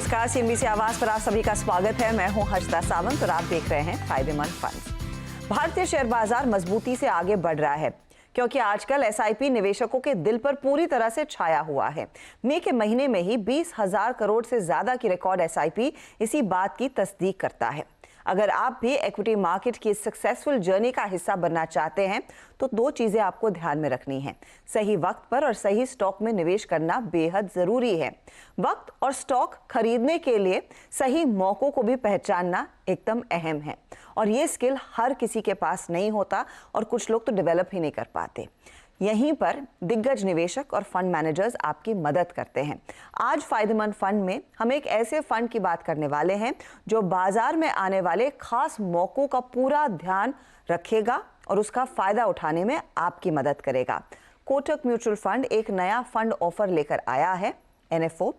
नमस्कार, सीएनबीसी आवाज पर आप सभी का स्वागत है। मैं हूं हर्षदा सावंत और आप देख रहे हैं फायदेमंद फंड्स। भारतीय शेयर बाजार मजबूती से आगे बढ़ रहा है क्योंकि आजकल एसआईपी निवेशकों के दिल पर पूरी तरह से छाया हुआ है। मई के महीने में ही 20,000 करोड़ से ज्यादा की रिकॉर्ड एसआईपी इसी बात की तस्दीक करता है। अगर आप भी इक्विटी मार्केट की सक्सेसफुल जर्नी का हिस्सा बनना चाहते हैं तो दो चीजें आपको ध्यान में रखनी है। सही वक्त पर और सही स्टॉक में निवेश करना बेहद जरूरी है। वक्त और स्टॉक खरीदने के लिए सही मौकों को भी पहचानना एकदम अहम है और ये स्किल हर किसी के पास नहीं होता और कुछ लोग तो डेवलप ही नहीं कर पाते। यहीं पर दिग्गज निवेशक और फंड मैनेजर्स आपकी मदद करते हैं। आज फायदेमंद फंड में हम एक ऐसे फंड की बात करने वाले हैं जो बाजार में आने वाले खास मौकों का पूरा ध्यान रखेगा और उसका फायदा उठाने में आपकी मदद करेगा। कोटक म्यूचुअल फंड एक नया फंड ऑफर लेकर आया है, एनएफओ,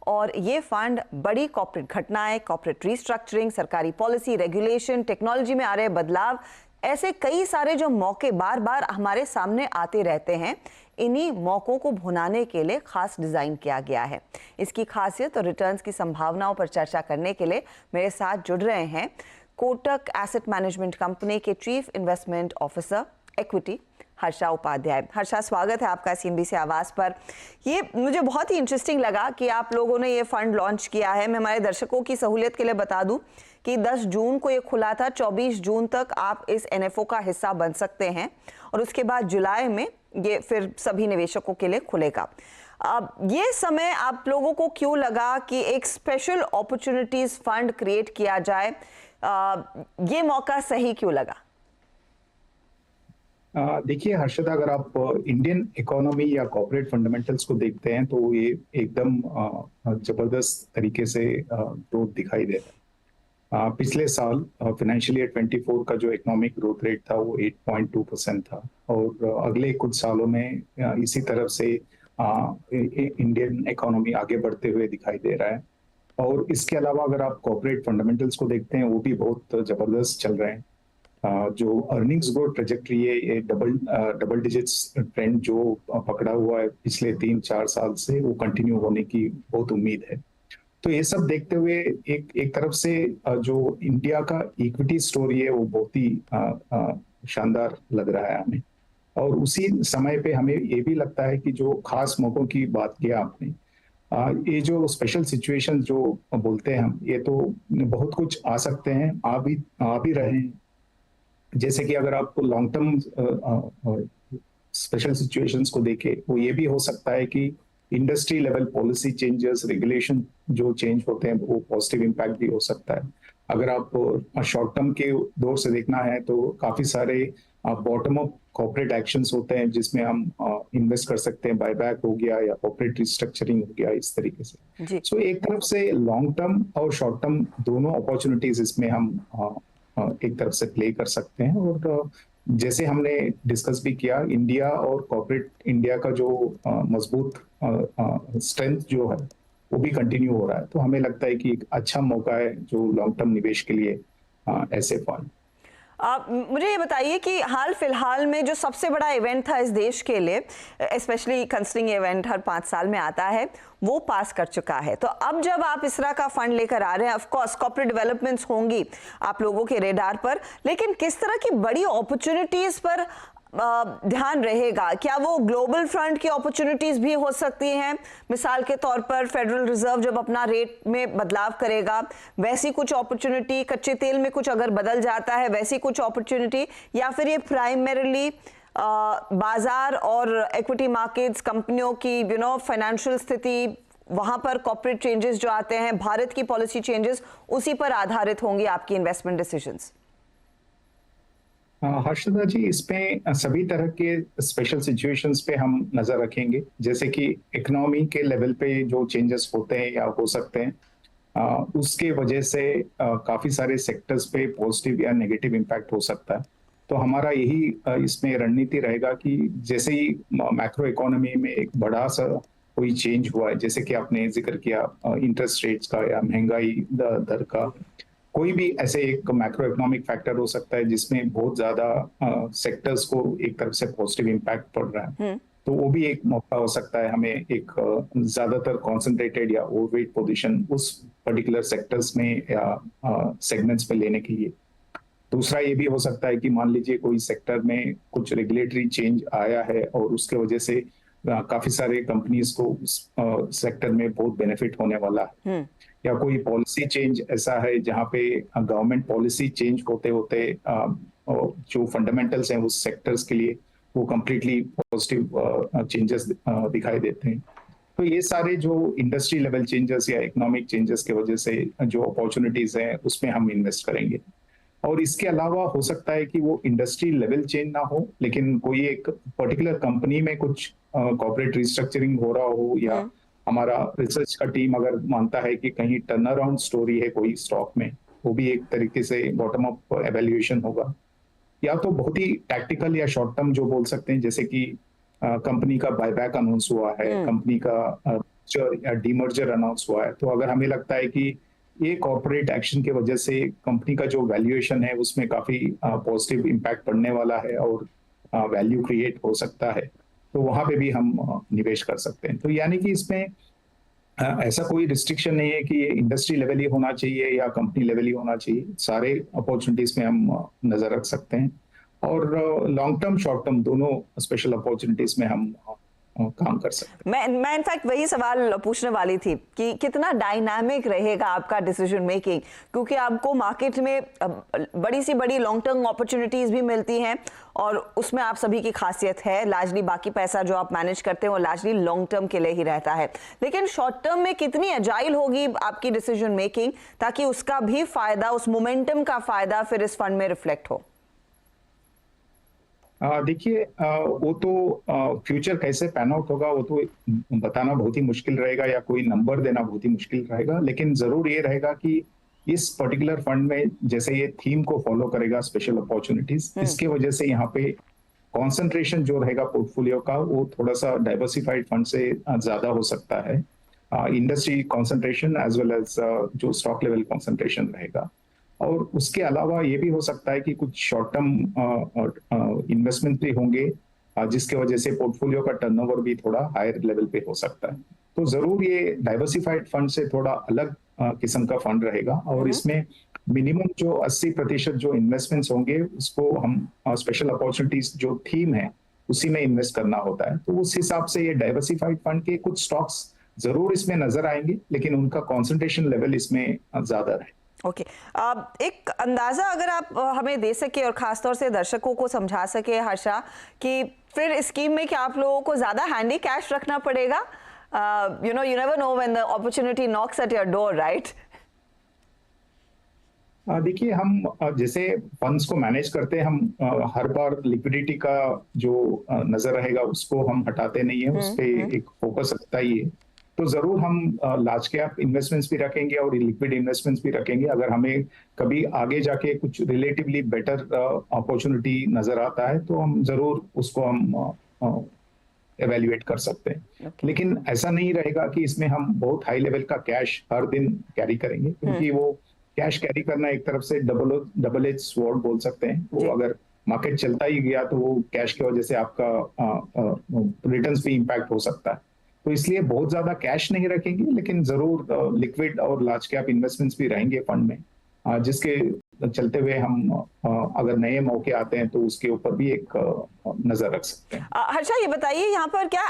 और ये फंड बड़ी कॉर्पोरेट घटनाएं, कॉर्पोरेट रिस्ट्रक्चरिंग, सरकारी पॉलिसी, रेगुलेशन, टेक्नोलॉजी में आ रहे बदलाव, ऐसे कई सारे जो मौके बार बार हमारे सामने आते रहते हैं, इन्हीं मौकों को भुनाने के लिए खास डिजाइन किया गया है। इसकी खासियत और रिटर्न्स की संभावनाओं पर चर्चा करने के लिए मेरे साथ जुड़ रहे हैं कोटक एसेट मैनेजमेंट कंपनी के chief investment officer equity Harsha Upadhyay. Harsha, स्वागत है आपका सीएनबीसी आवाज पर। ये मुझे बहुत ही इंटरेस्टिंग लगा कि आप लोगों ने ये फंड लॉन्च किया है। मैं हमारे दर्शकों की सहूलियत के लिए बता दूं कि 10 जून को ये खुला था, 24 जून तक आप इस एनएफओ का हिस्सा बन सकते हैं और उसके बाद जुलाई में ये फिर सभी निवेशकों के लिए खुलेगा। अब ये समय आप लोगों को क्यों लगा कि एक स्पेशल अपॉर्चुनिटीज फंड क्रिएट किया जाए? ये मौका सही क्यों लगा? देखिए हर्षदा, अगर आप इंडियन इकोनॉमी या कॉर्पोरेट फंडामेंटल्स को देखते हैं तो ये एकदम जबरदस्त तरीके से ग्रोथ दिखाई दे रहा है। पिछले साल फाइनेंशियल ईयर 24 का जो इकोनॉमिक ग्रोथ रेट था वो 8.2% था और अगले कुछ सालों में इसी तरफ से इंडियन इकोनॉमी आगे बढ़ते हुए दिखाई दे रहा है। और इसके अलावा अगर आप कॉर्पोरेट फंडामेंटल्स को देखते हैं वो भी बहुत जबरदस्त चल रहे हैं। जो अर्निंग्स ग्रोथ ट्रेजेक्ट्री है, ये डबल डिजिट्स ट्रेंड जो पकड़ा हुआ है पिछले 3-4 साल से, वो कंटिन्यू होने की बहुत उम्मीद है। तो ये सब देखते हुए एक तरफ से जो इंडिया का इक्विटी स्टोरी है वो बहुत ही शानदार लग रहा है हमें। और उसी समय पे हमें ये भी लगता है कि जो खास मौकों की बात किया आपने, ये जो स्पेशल सिचुएशन जो बोलते हैं हम, ये तो बहुत कुछ आ सकते हैं, आ भी रहे हैं। जैसे कि अगर आप लॉन्ग टर्म स्पेशल सिचुएशंस को देखें, वो ये भी हो सकता है कि industry level policy changes, regulation जो चेंज होते हैं वो पॉजिटिव इम्पैक्ट भी हो सकता है। अगर आप शॉर्ट टर्म के दौर से देखना है तो काफी सारे बॉटम अप कॉर्पोरेट एक्शंस होते हैं जिसमें हम इन्वेस्ट कर सकते हैं, बायबैक हो गया या कॉर्पोरेट रिस्ट्रक्चरिंग हो गया, इस तरीके से। सो एक तरफ से लॉन्ग टर्म और शॉर्ट टर्म दोनों अपॉर्चुनिटीज इसमें हम एक तरफ से प्ले कर सकते हैं। और जैसे हमने डिस्कस भी किया, इंडिया और कॉर्पोरेट इंडिया का जो मजबूत स्ट्रेंथ जो है वो भी कंटिन्यू हो रहा है। तो हमें लगता है कि एक अच्छा मौका है जो लॉन्ग टर्म निवेश के लिए ऐसे फंड। मुझे ये बताइए कि हाल फिलहाल में जो सबसे बड़ा इवेंट था इस देश के लिए, स्पेशली कंसिडरिंग इवेंट हर 5 साल में आता है, वो पास कर चुका है। तो अब जब आप इस तरह का फंड लेकर आ रहे हैं, ऑफ कोर्स कॉर्पोरेट डेवलपमेंट्स होंगी आप लोगों के रेडार पर, लेकिन किस तरह की बड़ी अपॉर्चुनिटीज पर ध्यान रहेगा? क्या वो ग्लोबल फ्रंट की अपॉर्चुनिटीज भी हो सकती हैं? मिसाल के तौर पर फेडरल रिजर्व जब अपना रेट में बदलाव करेगा, वैसी कुछ अपॉर्चुनिटी, कच्चे तेल में कुछ अगर बदल जाता है वैसी कुछ अपॉर्चुनिटी, या फिर ये प्राइमरीली बाजार और इक्विटी मार्केट्स, कंपनियों की फाइनेंशियल स्थिति, वहां पर कॉर्पोरेट चेंजेस जो आते हैं, भारत की पॉलिसी चेंजेस, उसी पर आधारित होंगी आपकी इन्वेस्टमेंट डिसीजंस? हर्षदा जी, इसमें सभी तरह के स्पेशल सिचुएशंस पे हम नजर रखेंगे। जैसे कि इकोनॉमी के लेवल पे जो चेंजेस होते हैं या हो सकते हैं, उसके वजह से काफी सारे सेक्टर्स पे पॉजिटिव या नेगेटिव इम्पैक्ट हो सकता है। तो हमारा यही इसमें रणनीति रहेगा कि जैसे ही मैक्रो इकोनॉमी में एक बड़ा सा कोई चेंज हुआ है, जैसे कि आपने जिक्र किया इंटरेस्ट रेट्स का या महंगाई दर का, कोई भी ऐसे एक मैक्रो इकोनॉमिक फैक्टर हो सकता है जिसमें बहुत ज्यादा सेक्टर्स को एक तरफ से पॉजिटिव इम्पैक्ट पड़ रहा है। तो वो भी एक मौका हो सकता है हमें एक ज्यादातर कॉन्सेंट्रेटेड या ओवरवेट पोजीशन उस पर्टिकुलर सेक्टर्स में या सेगमेंट्स में लेने के लिए। दूसरा ये भी हो सकता है कि मान लीजिए कोई सेक्टर में कुछ रेगुलेटरी चेंज आया है और उसके वजह से काफी सारे कंपनीज को उस सेक्टर में बहुत बेनिफिट होने वाला है, या कोई पॉलिसी चेंज ऐसा है जहां पे गवर्नमेंट पॉलिसी चेंज होते होते जो फंडामेंटल्स हैं उस सेक्टर्स के लिए वो कंप्लीटली पॉजिटिव चेंजेस दिखाई देते हैं। तो ये सारे जो इंडस्ट्री लेवल चेंजेस या इकोनॉमिक चेंजेस की वजह से जो अपॉर्चुनिटीज हैं उसमें हम इन्वेस्ट करेंगे। और इसके अलावा हो सकता है कि वो इंडस्ट्री लेवल चेंज ना हो, लेकिन कोई एक पर्टिकुलर कंपनी में कुछ कॉर्पोरेट रिस्ट्रक्चरिंग हो रहा हो, या हमारा रिसर्च का टीम अगर मानता है कि कहीं टर्न अराउंड स्टोरी है कोई स्टॉक में, वो भी एक तरीके से बॉटम अप एवेल्युएशन होगा। या तो बहुत ही टैक्टिकल या शॉर्ट टर्म जो बोल सकते हैं, जैसे कि कंपनी का बायबैक अनाउंस हुआ है, कंपनी का या डीमर्जर अनाउंस हुआ है, तो अगर हमें लगता है कि ये कॉर्पोरेट एक्शन की वजह से कंपनी का जो वैल्यूएशन है उसमें काफी पॉजिटिव इम्पैक्ट पड़ने वाला है और वैल्यू क्रिएट हो सकता है, तो वहां पे भी हम निवेश कर सकते हैं। तो यानी कि इसमें ऐसा कोई रिस्ट्रिक्शन नहीं है कि ये इंडस्ट्री लेवल ही होना चाहिए या कंपनी लेवल ही होना चाहिए, सारे अपॉर्चुनिटीज में हम नजर रख सकते हैं। और लॉन्ग टर्म शॉर्ट टर्म दोनों स्पेशल अपॉर्चुनिटीज में हम काम कर सकते हैं। मैं इनफैक्ट वही सवाल पूछने वाली थी कि कितना डायनामिक रहेगा आपका डिसीजन मेकिंग, क्योंकि आपको मार्केट में बड़ी सी बड़ी लॉन्ग टर्म अपॉर्चुनिटीज भी मिलती हैं और उसमें आप सभी की खासियत है लार्जली बाकी पैसा जो आप मैनेज करते हैं वो लार्जली लॉन्ग टर्म के लिए ही रहता है, लेकिन शॉर्ट टर्म में कितनी अजाइल होगी आपकी डिसीजन मेकिंग ताकि उसका भी फायदा, उस मोमेंटम का फायदा फिर इस फंड में रिफ्लेक्ट हो? देखिए, वो तो फ्यूचर कैसे पैन आउट होगा वो तो बताना बहुत ही मुश्किल रहेगा या कोई नंबर देना बहुत ही मुश्किल रहेगा, लेकिन जरूर ये रहेगा कि इस पर्टिकुलर फंड में जैसे ये थीम को फॉलो करेगा स्पेशल अपॉर्चुनिटीज, इसके वजह से यहाँ पे कॉन्सेंट्रेशन जो रहेगा पोर्टफोलियो का वो थोड़ा सा डाइवर्सिफाइड फंड से ज्यादा हो सकता है। Industry concentration as well as जो स्टॉक लेवल कॉन्सेंट्रेशन रहेगा। और उसके अलावा ये भी हो सकता है कि कुछ शॉर्ट टर्म इन्वेस्टमेंट भी होंगे जिसके वजह से पोर्टफोलियो का टर्नओवर भी थोड़ा हायर लेवल पे हो सकता है। तो जरूर ये डाइवर्सिफाइड फंड से थोड़ा अलग किस्म का फंड रहेगा और इसमें मिनिमम जो 80% जो इन्वेस्टमेंट्स होंगे उसको हम स्पेशल अपॉर्चुनिटीज जो थीम है उसी में इन्वेस्ट करना होता है। तो उस हिसाब से ये डाइवर्सिफाइड फंड के कुछ स्टॉक्स जरूर इसमें नजर आएंगे, लेकिन उनका कॉन्सेंट्रेशन लेवल इसमें ज्यादा है। ओके, एक अंदाजा अगर आप हमें दे सके और खासतौर से दर्शकों को समझा सके हर्षा कि फिर इस स्कीम में क्या आप लोगों को ज्यादा हैंडी कैश रखना पड़ेगा? You never know when the opportunity Knox at your door, right? देखिए, हम जैसे फंड्स को मैनेज करते हैं, हम हर बार लिक्विडिटी का जो नजर रहेगा उसको हम हटाते नहीं है, उस पर एक फोकस रखता ही है। तो जरूर हम लार्ज कैप इन्वेस्टमेंट्स भी रखेंगे और लिक्विड इन्वेस्टमेंट्स भी रखेंगे। अगर हमें कभी आगे जाके कुछ रिलेटिवली बेटर अपॉर्चुनिटी नजर आता है तो हम जरूर उसको हम एवेल्युएट कर सकते हैं। लेकिन ऐसा नहीं रहेगा कि इसमें हम बहुत हाई लेवल का कैश हर दिन कैरी करेंगे, क्योंकि वो कैश कैरी करना एक तरफ से डबल एज स्वॉर्ड बोल सकते हैं। वो अगर मार्केट चलता ही गया तो वो कैश की वजह से आपका रिटर्न्स भी इम्पैक्ट हो सकता है। तो इसलिए बहुत ज्यादा कैश नहीं रखेंगे, लेकिन जरूर लिक्विड और लार्ज कैप इन्वेस्टमेंट्स भी रहेंगे फंड में, जिसके चलते हुए हम अगर नए मौके आते हैं तो उसके ऊपर भी एक नजर रख सकते हैं। हर्षा, ये बताइए यहाँ पर क्या